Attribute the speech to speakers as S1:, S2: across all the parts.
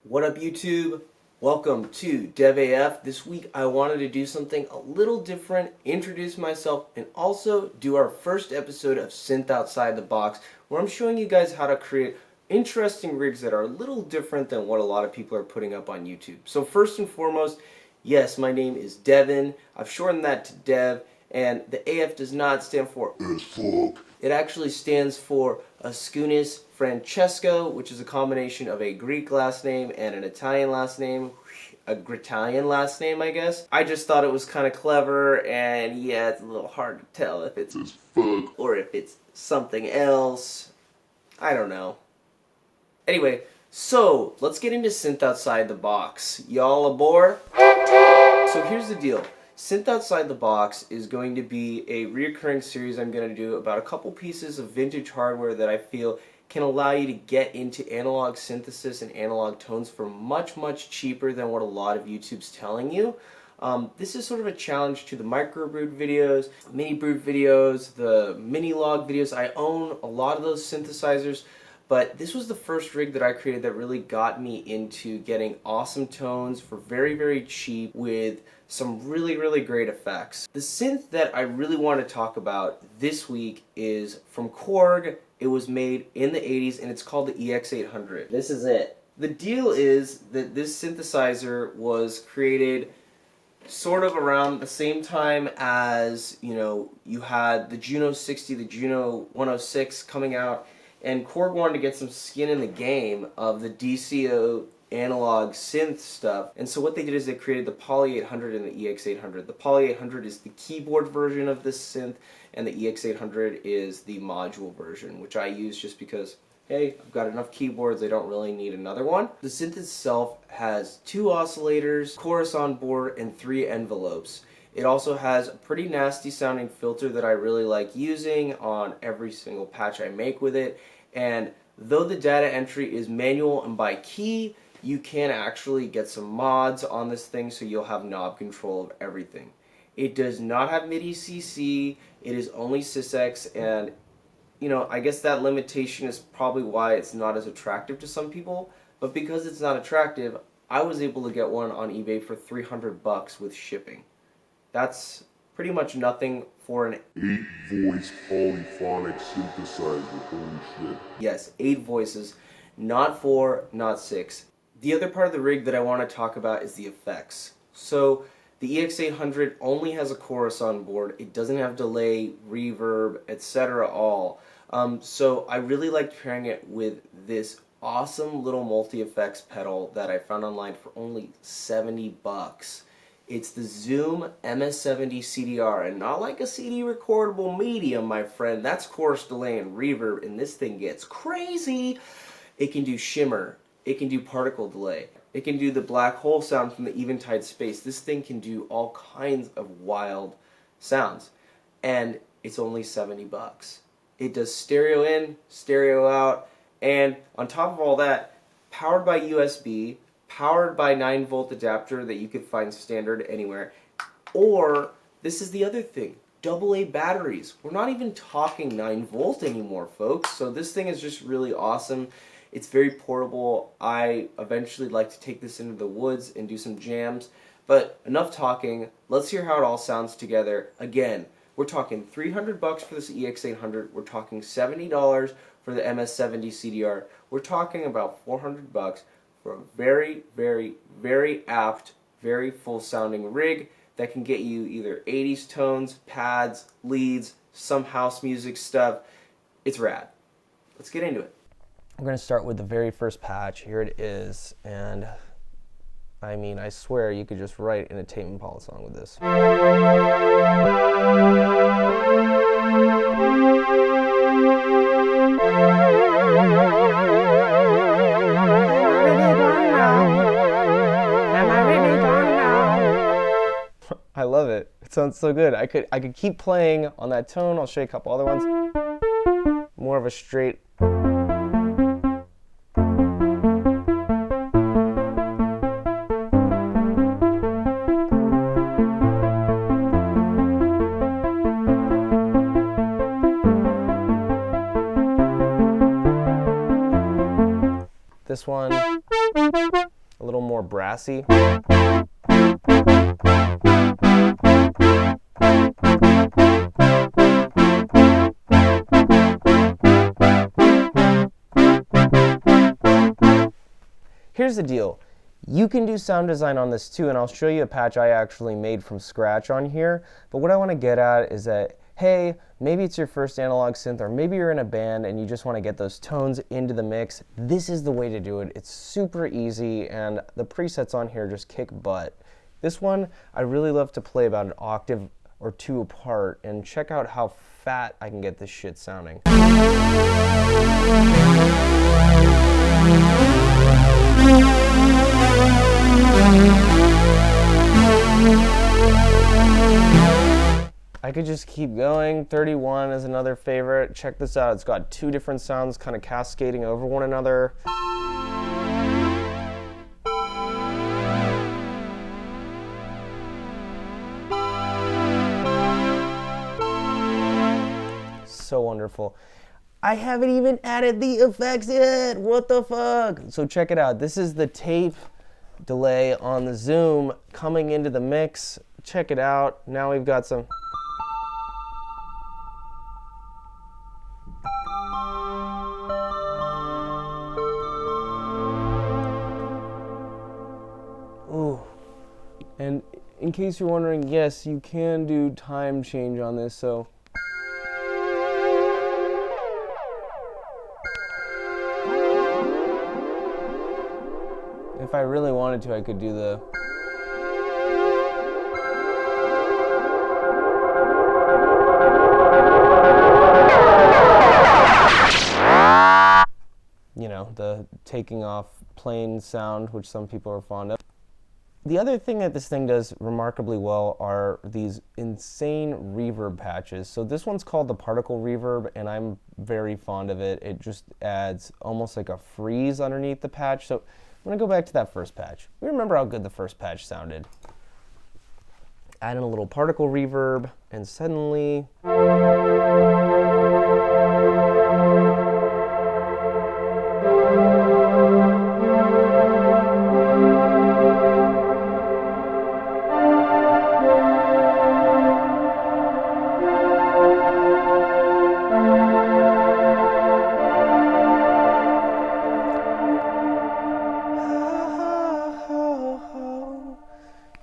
S1: What up YouTube? Welcome to DevAF. This week I wanted to do something a little different, introduce myself, and also do our first episode of Synth Outside the Box, where I'm showing you guys how to create interesting rigs that are a little different than what a lot of people are putting up on YouTube. So first and foremost, yes, my name is Devin. I've shortened that to Dev, and the AF does not stand for as fuck. It actually stands for Askunis Francesco, which is a combination of a Greek last name and an Italian last name. A Gritalian last name, I guess. I just thought it was kind of clever, and yeah, it's a little hard to tell if it's as fuck or if it's something else. I don't know. Anyway, so let's get into Synth Outside the Box. Y'all aboard? So here's the deal. Synth Outside the Box is going to be a reoccurring series I'm going to do about a couple pieces of vintage hardware that I feel can allow you to get into analog synthesis and analog tones for much, much cheaper than what a lot of YouTube's telling you. This is sort of a challenge to the microbrood videos, mini brood videos, the mini log videos. I own a lot of those synthesizers, but this was the first rig that I created that really got me into getting awesome tones for very, very cheap with some really, really great effects. The synth that I really want to talk about this week is from Korg. It was made in the 80s and it's called the EX800. This is it. The deal is that this synthesizer was created sort of around the same time as, you had the Juno 60, the Juno 106 coming out, and Korg wanted to get some skin in the game of the DCO analog synth stuff, and so what they did is they created the Poly 800 and the EX800. The Poly 800 is the keyboard version of this synth, and the EX800 is the module version, which I use just because, hey, I've got enough keyboards, I don't really need another one. The synth itself has 2 oscillators, chorus on board, and 3 envelopes. It also has a pretty nasty sounding filter that I really like using on every single patch I make with it, and though the data entry is manual and by key, you can actually get some mods on this thing so you'll have knob control of everything. It does not have MIDI CC, it is only SysX, and I guess that limitation is probably why it's not as attractive to some people, but because it's not attractive, I was able to get one on eBay for $300 with shipping. That's pretty much nothing for an
S2: 8-voice polyphonic synthesizer, holy shit.
S1: Yes, 8 voices, not 4, not 6. The other part of the rig that I want to talk about is the effects. So the EX800 only has a chorus on board. It doesn't have delay, reverb, etc. all. So I really liked pairing it with this awesome little multi-effects pedal that I found online for only $70. It's the Zoom MS-70 CDR, and not like a CD recordable medium, my friend. That's chorus delay and reverb, and this thing gets crazy. It can do shimmer. It can do particle delay. It can do the black hole sound from the eventide space. This thing can do all kinds of wild sounds, and it's only $70. It does stereo in, stereo out, and on top of all that, powered by USB, powered by 9-volt adapter that you could find standard anywhere, or this is the other thing, AA batteries. We're not even talking 9-volt anymore, folks, so this thing is just really awesome. It's very portable. I eventually like to take this into the woods and do some jams, but enough talking. Let's hear how it all sounds together. Again, we're talking $300 for this EX800. We're talking $70 for the MS-70 CDR. We're talking about $400 for a very, very, very apt, very full sounding rig that can get you either 80s tones, pads, leads, some house music stuff. It's rad. Let's get into it. We're going to start with the very first patch. Here it is, and I mean, I swear you could just write in a Tame Impala song with this. I love it. It sounds so good. I could keep playing on that tone. I'll show you a couple other ones. More of a straight. This one. little more brassy. Here's the deal. You can do sound design on this too, and I'll show you a patch I actually made from scratch on here. But what I want to get at is that, hey, maybe it's your first analog synth, or maybe you're in a band and you just want to get those tones into the mix. This is the way to do it. It's super easy, and the presets on here just kick butt. This one, I really love to play about an octave or two apart, and check out how fat I can get this shit sounding. I could just keep going. 31 is another favorite. Check this out. It's got two different sounds kind of cascading over one another. So wonderful. I haven't even added the effects yet. What the fuck? So check it out. This is the tape delay on the Zoom coming into the mix. Check it out. Now we've got some. Ooh. And in case you're wondering, yes, you can do time change on this, so. If I really wanted to, I could do the. You know, the taking off plane sound, which some people are fond of. The other thing that this thing does remarkably well are these insane reverb patches. So this one's called the particle reverb, and I'm very fond of it. It just adds almost like a freeze underneath the patch. So I'm going to go back to that first patch. We remember how good the first patch sounded. Add in a little particle reverb, and suddenly.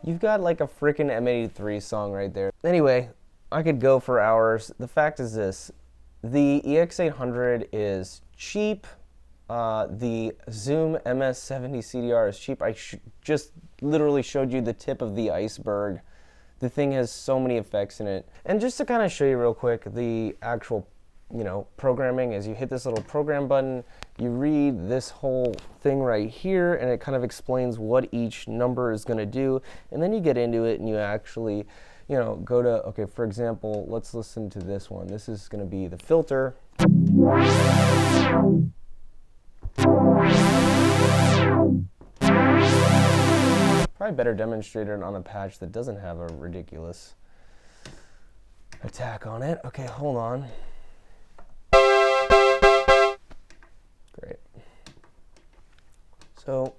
S1: You've got like a freaking M83 song right there. Anyway, I could go for hours. The fact is this, the EX800 is cheap. The Zoom MS70 CDR is cheap. I just literally showed you the tip of the iceberg. The thing has so many effects in it. And just to kind of show you real quick, the actual programming is you hit this little program button, you read this whole thing right here, and it kind of explains what each number is going to do, and then you get into it and you actually, go to, okay, for example, let's listen to this one. This is going to be the filter. Probably better demonstrated on a patch that doesn't have a ridiculous attack on it. Okay, hold on. Great. So,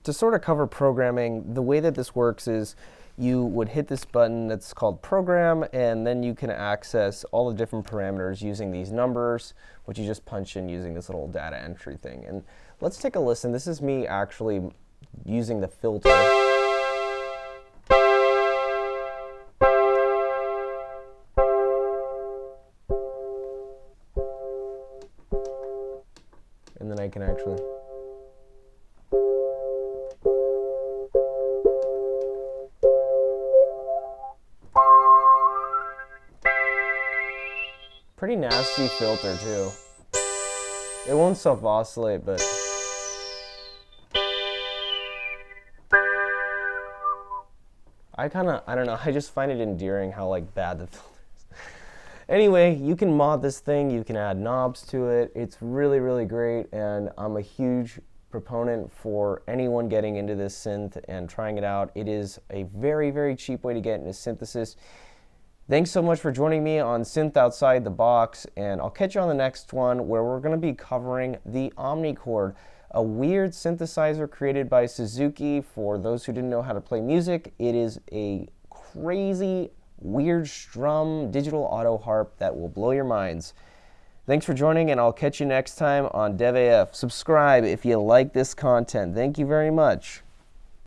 S1: to sort of cover programming, the way that this works is you would hit this button that's called program, and then you can access all the different parameters using these numbers, which you just punch in using this little data entry thing. And let's take a listen. This is me actually using the filter. And then I can actually. Pretty nasty filter too. It won't self-oscillate, but. I don't know, I just find it endearing how bad the filter is. Anyway, you can mod this thing, you can add knobs to it. It's really, really great, and I'm a huge proponent for anyone getting into this synth and trying it out. It is a very, very cheap way to get into synthesis. Thanks so much for joining me on Synth Outside the Box, and I'll catch you on the next one where we're going to be covering the omnichord. a weird synthesizer created by Suzuki. For those who didn't know how to play music, it is a crazy, weird strum digital auto harp that will blow your minds. Thanks for joining, and I'll catch you next time on DevAF. Subscribe if you like this content. Thank you very much.